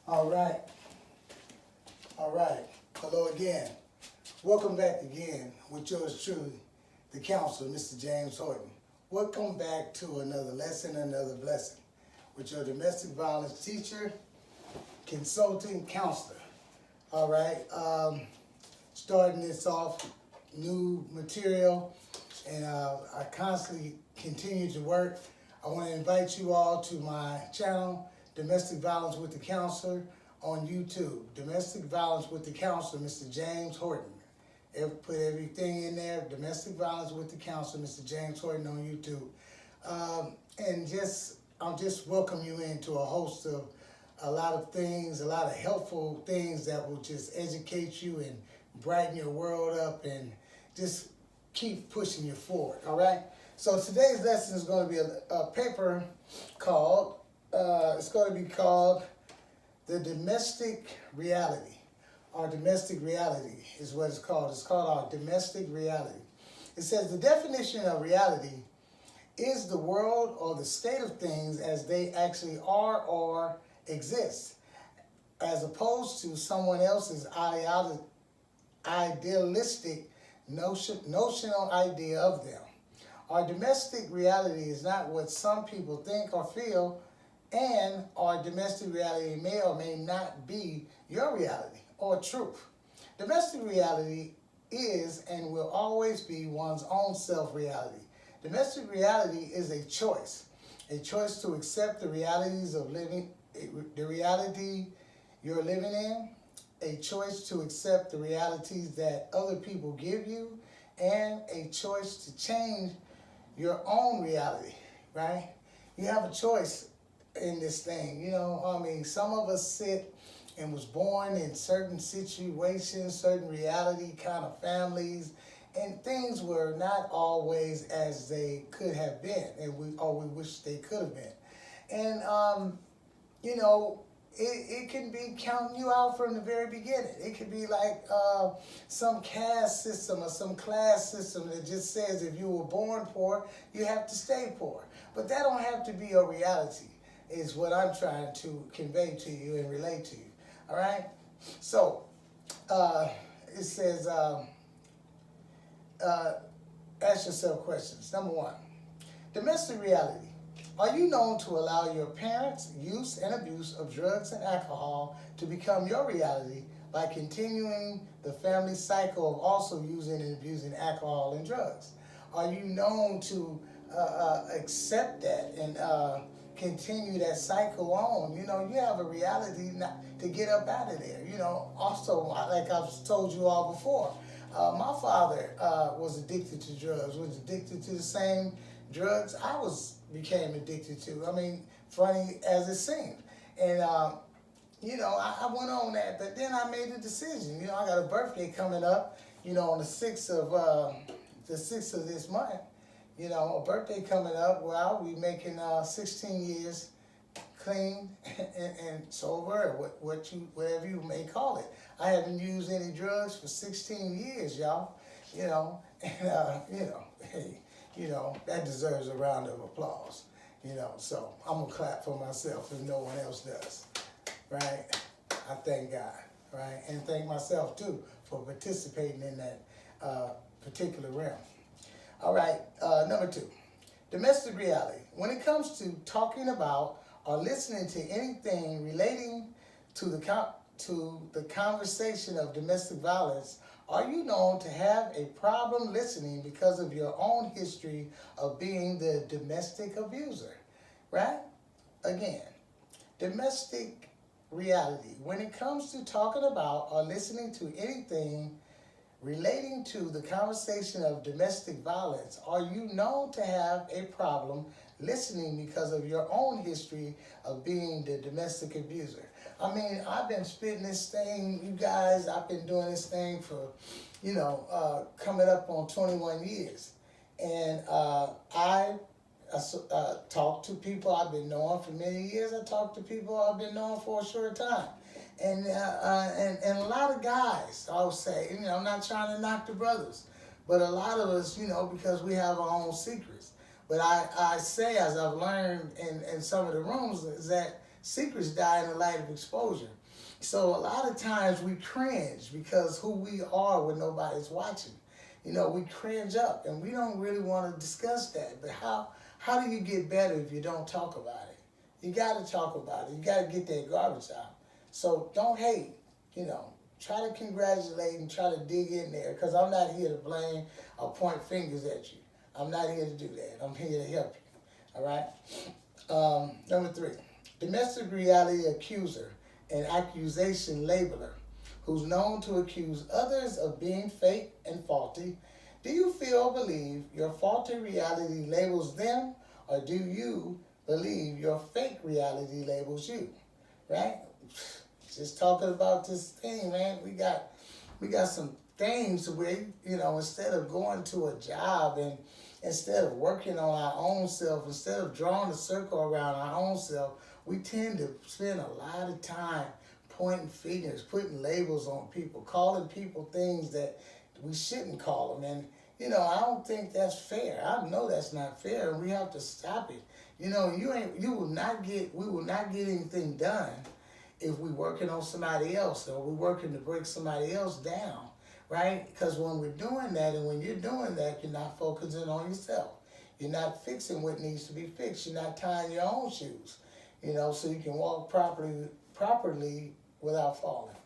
All right. All right. Hello again. Welcome back again with yours truly, the counselor, Mr. James Horton. Welcome back to another lesson, another blessing with your domestic violence teacher, consulting counselor. All right. Starting this off, new material, and I constantly continue to work. I want to invite you all to my channel, Domestic Violence with the Counselor, on YouTube. Domestic Violence with the Counselor, Mr. James Horton. Put everything in there, Domestic Violence with the Counselor, Mr. James Horton on YouTube. I'll just welcome you into a host of a lot of things, a lot of helpful things that will just educate you and brighten your world up and just keep pushing you forward, all right? So today's lesson is going to be a paper called, it's going to be called The Domestic Reality. Our domestic reality is what it's called. It's called our domestic reality. It says the definition of reality is the world or the state of things as they actually are or exist, as opposed to someone else's idealistic notional idea of them. Our domestic reality is not what some people think or feel, and our domestic reality may or may not be your reality or truth. Domestic reality is and will always be one's own self-reality. Domestic reality is a choice to accept the realities of living, the reality you're living in, a choice to accept the realities that other people give you, and a choice to change your own reality, right? You have a choice in this thing, you know. I mean, some of us sit and was born in certain situations, certain reality kind of families, and things were not always as they could have been, and we wish they could have been. And you know, it can be counting you out from the very beginning. It could be like some caste system or some class system that just says if you were born poor, you have to stay poor. But that don't have to be your reality, is what I'm trying to convey to you and relate to you. All right? So, it says, ask yourself questions. Number one, domestic reality. Are you known to allow your parents' use and abuse of drugs and alcohol to become your reality by continuing the family cycle of also using and abusing alcohol and drugs? Are you known to accept that and continue that cycle on? You know, you have a reality not to get up out of there. You know, also, like I've told you all before, my father was addicted to drugs, was addicted to the same drugs I became addicted to. I mean, funny as it seemed. And, you know, I went on that, but then I made a decision. You know, I got a birthday coming up, you know, on the 6th of this month. You know, a birthday coming up where I'll be making 16 years clean and sober, or whatever you may call it. I haven't used any drugs for 16 years, y'all. You know, and, you know, hey, you know, that deserves a round of applause, you know. So I'm going to clap for myself if no one else does, right? I thank God, right? And thank myself, too, for participating in that particular realm. All right, number two, domestic reality. When it comes to talking about or listening to anything relating to the conversation of domestic violence, are you known to have a problem listening because of your own history of being the domestic abuser, right? Again, domestic reality. When it comes to talking about or listening to anything relating to the conversation of domestic violence, are you known to have a problem listening because of your own history of being the domestic abuser? I mean, I've been spitting this thing, you guys, I've been doing this thing for, you know, coming up on 21 years. And I talk to people I've been knowing for many years. I talk to people I've been knowing for a short time. And a lot of guys, I would say, you know, I'm not trying to knock the brothers, but a lot of us, you know, because we have our own secrets. But I say, as I've learned in some of the rooms, is that secrets die in the light of exposure. So a lot of times we cringe because who we are when nobody's watching. We cringe up and we don't really want to discuss that. But how do you get better if you don't talk about it? You got to talk about it. You got to get that garbage out. So don't hate, try to congratulate and try to dig in there, because I'm not here to blame or point fingers at you. I'm not here to do that. I'm here to help you. All right? Number 3, domestic reality accuser and accusation labeler, who's known to accuse others of being fake and faulty. Do you feel or believe your faulty reality labels them, or do you believe your fake reality labels you? Right? Just talking about this thing, man. We got some things where, instead of going to a job and instead of working on our own self, instead of drawing a circle around our own self, we tend to spend a lot of time pointing fingers, putting labels on people, calling people things that we shouldn't call them. And, I don't think that's fair. I know that's not fair, and we have to stop it. We will not get anything done if we're working on somebody else, or we're working to break somebody else down, right? Because when we're doing that, and when you're doing that, you're not focusing on yourself. You're not fixing what needs to be fixed. You're not tying your own shoes, so you can walk properly without falling.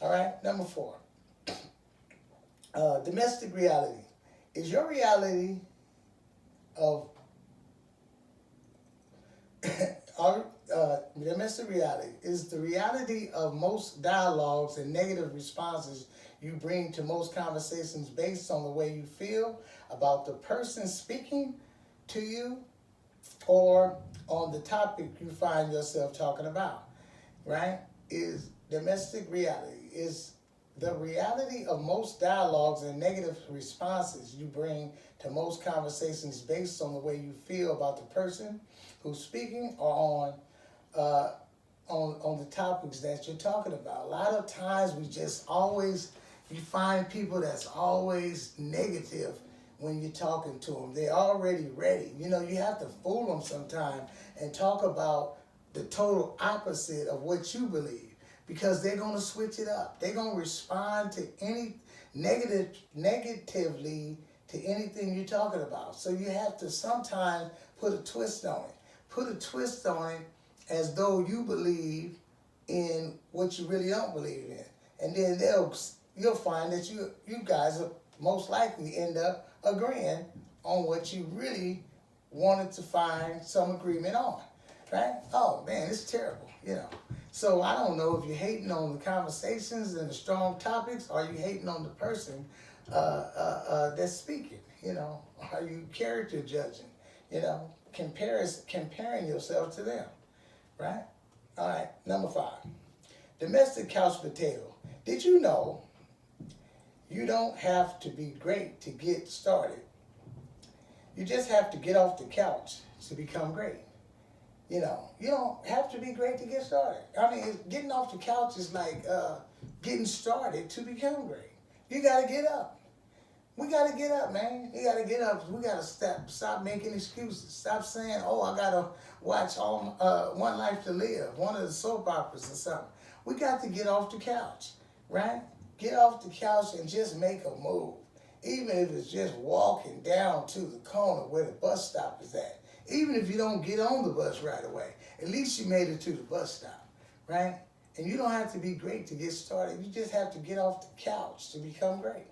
All right, number 4, domestic reality. Is your reality of domestic reality is the reality of most dialogues and negative responses you bring to most conversations based on the way you feel about the person speaking to you, or on the topic you find yourself talking about, right? Is domestic reality is the reality of most dialogues and negative responses you bring to most conversations based on the way you feel about the person who's speaking, or on the topics that you're talking about. A lot of times you find people that's always negative when you're talking to them. They're already ready. You have to fool them sometime and talk about the total opposite of what you believe, because they're going to switch it up. They're going to respond to any negatively to anything you're talking about. So you have to sometimes put a twist on it. Put a twist on it as though you believe in what you really don't believe in. And then you'll find that you guys will most likely end up agreeing on what you really wanted to find some agreement on, right? Oh man, it's terrible, So I don't know if you're hating on the conversations and the strong topics, or you hating on the person that's speaking, Are you character judging, comparing yourself to them, right? All right, number 5, domestic couch potato. Did you know you don't have to be great to get started? You just have to get off the couch to become great. You don't have to be great to get started. I mean, getting off the couch is like getting started to become great. You got to get up. We got to get up, man. You got to get up. We got to stop making excuses. Stop saying, oh, I got to watch One Life to Live, one of the soap operas or something. We got to get off the couch, right? Get off the couch and just make a move. Even if it's just walking down to the corner where the bus stop is at. Even if you don't get on the bus right away, at least you made it to the bus stop, right? And you don't have to be great to get started. You just have to get off the couch to become great,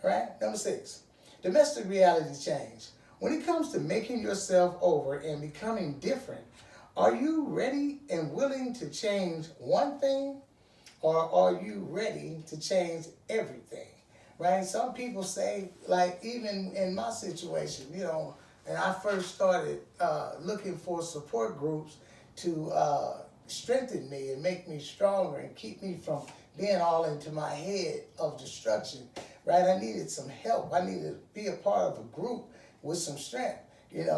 right? Number 6, domestic reality change. When it comes to making yourself over and becoming different, are you ready and willing to change one thing, or are you ready to change everything, right? Some people say, like even in my situation, and I first started looking for support groups to strengthen me and make me stronger and keep me from being all into my head of destruction, right? I needed some help. I needed to be a part of a group with some strength, and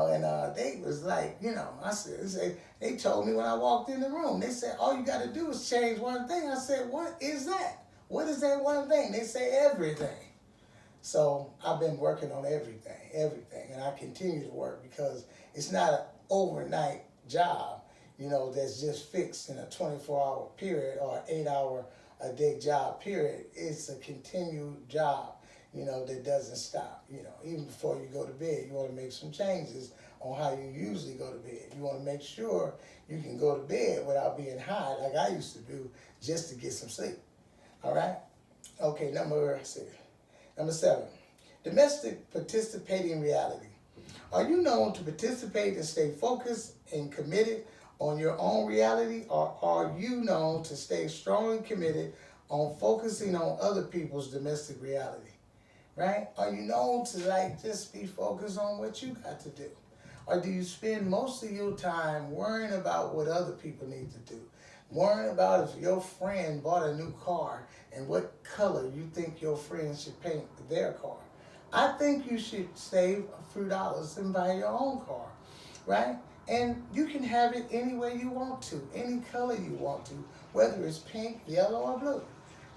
they was like, they told me when I walked in the room, they said, all you got to do is change one thing. I said, what is that? What is that one thing? They say everything. So I've been working on everything, and I continue to work, because it's not an overnight job. that's just fixed in a 24-hour period or 8-hour a day job period. It's a continued job, that doesn't stop. Even before you go to bed, you want to make some changes on how you usually go to bed. You want to make sure you can go to bed without being high like I used to do just to get some sleep. All right? Okay, number 7. Domestic participating reality. Are you known to participate and stay focused and committed on your own reality, or are you known to stay strongly committed on focusing on other people's domestic reality? Right? Are you known to just be focused on what you got to do? Or do you spend most of your time worrying about what other people need to do? Worrying about if your friend bought a new car and what color you think your friend should paint their car. I think you should save a few dollars and buy your own car, right? And you can have it any way you want to, any color you want to, whether it's pink, yellow, or blue,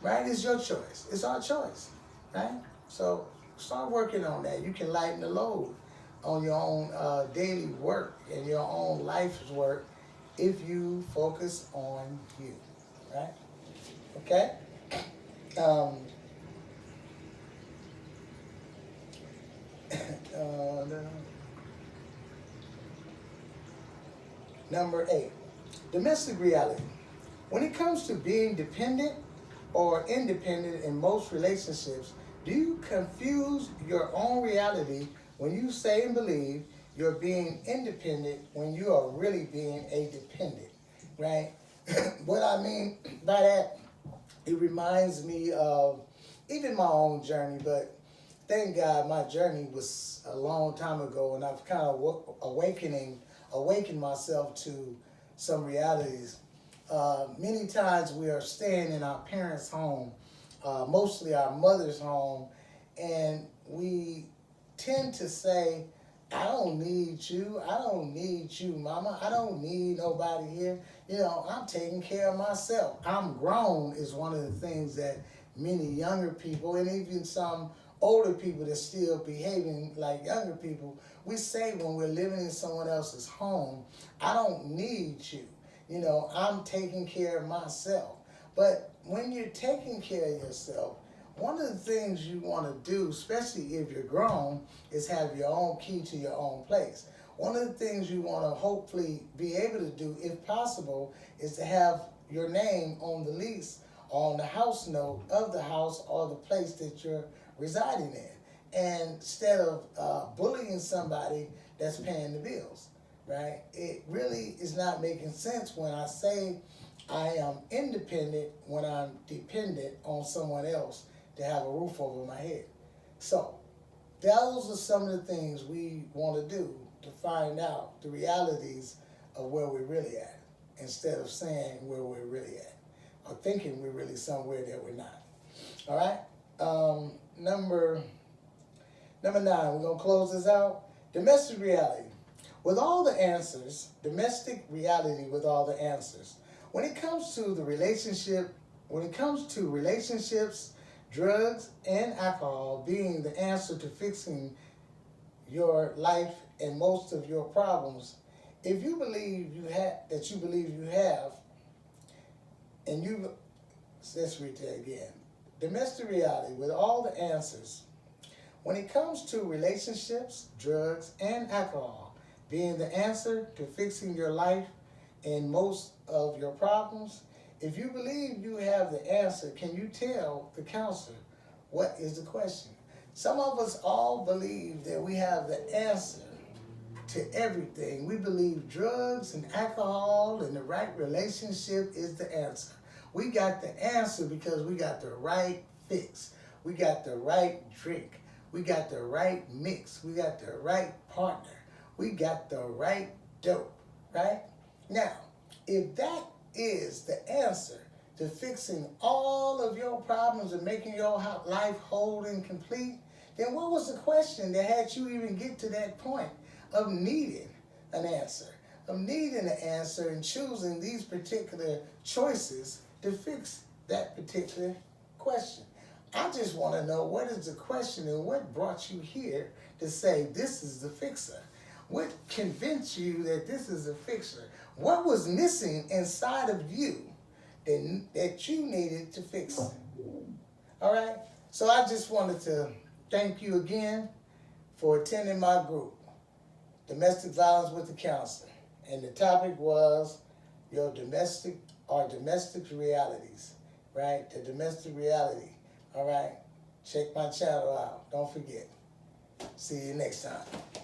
right? It's your choice. It's our choice, right? So start working on that. You can lighten the load on your own daily work and your own life's work if you focus on you, right? Okay? Number 8, domestic reality. When it comes to being dependent or independent in most relationships, do you confuse your own reality when you say and believe you're being independent when you are really being a dependent, right? What I mean by that, it reminds me of even my own journey, but thank God my journey was a long time ago, and I've kind of awakened myself to some realities. Many times we are staying in our parents' home, mostly our mother's home, and we tend to say, I don't need you. I don't need you, mama. I don't need nobody here. I'm taking care of myself. I'm grown is one of the things that many younger people and even some older people that still behaving like younger people, we say when we're living in someone else's home, I don't need you. I'm taking care of myself. But when you're taking care of yourself, one of the things you want to do, especially if you're grown, is have your own key to your own place. One of the things you want to hopefully be able to do, if possible, is to have your name on the lease, on the house note of the house or the place that you're residing in. And instead of bullying somebody that's paying the bills, right? It really is not making sense when I say I am independent when I'm dependent on someone else to have a roof over my head. So those are some of the things we want to do to find out the realities of where we're really at, instead of saying where we're really at or thinking we're really somewhere that we're not. All right? Number 9, we're going to close this out. Domestic reality. With all the answers, domestic reality with all the answers. When it comes to relationships, drugs, and alcohol being the answer to fixing your life and most of your problems, if you believe you have, and let's read that again. Domestic reality with all the answers. When it comes to relationships, drugs, and alcohol being the answer to fixing your life and most of your problems, if you believe you have the answer, can you tell the counselor what is the question? Some of us all believe that we have the answer to everything. We believe drugs and alcohol and the right relationship is the answer. We got the answer because we got the right fix. We got the right drink. We got the right mix. We got the right partner. We got the right dope, right? Now, if that is the answer to fixing all of your problems and making your life whole and complete, then what was the question that had you even get to that point of needing an answer, and choosing these particular choices to fix that particular question? I just want to know, what is the question and what brought you here to say this is the fixer? What convinced you that this is a fixer? What was missing inside of you that you needed to fix? All right? So I just wanted to thank you again for attending my group, Domestic Violence with the Counselor. And the topic was your domestic realities, right? The domestic reality. All right? Check my channel out. Don't forget. See you next time.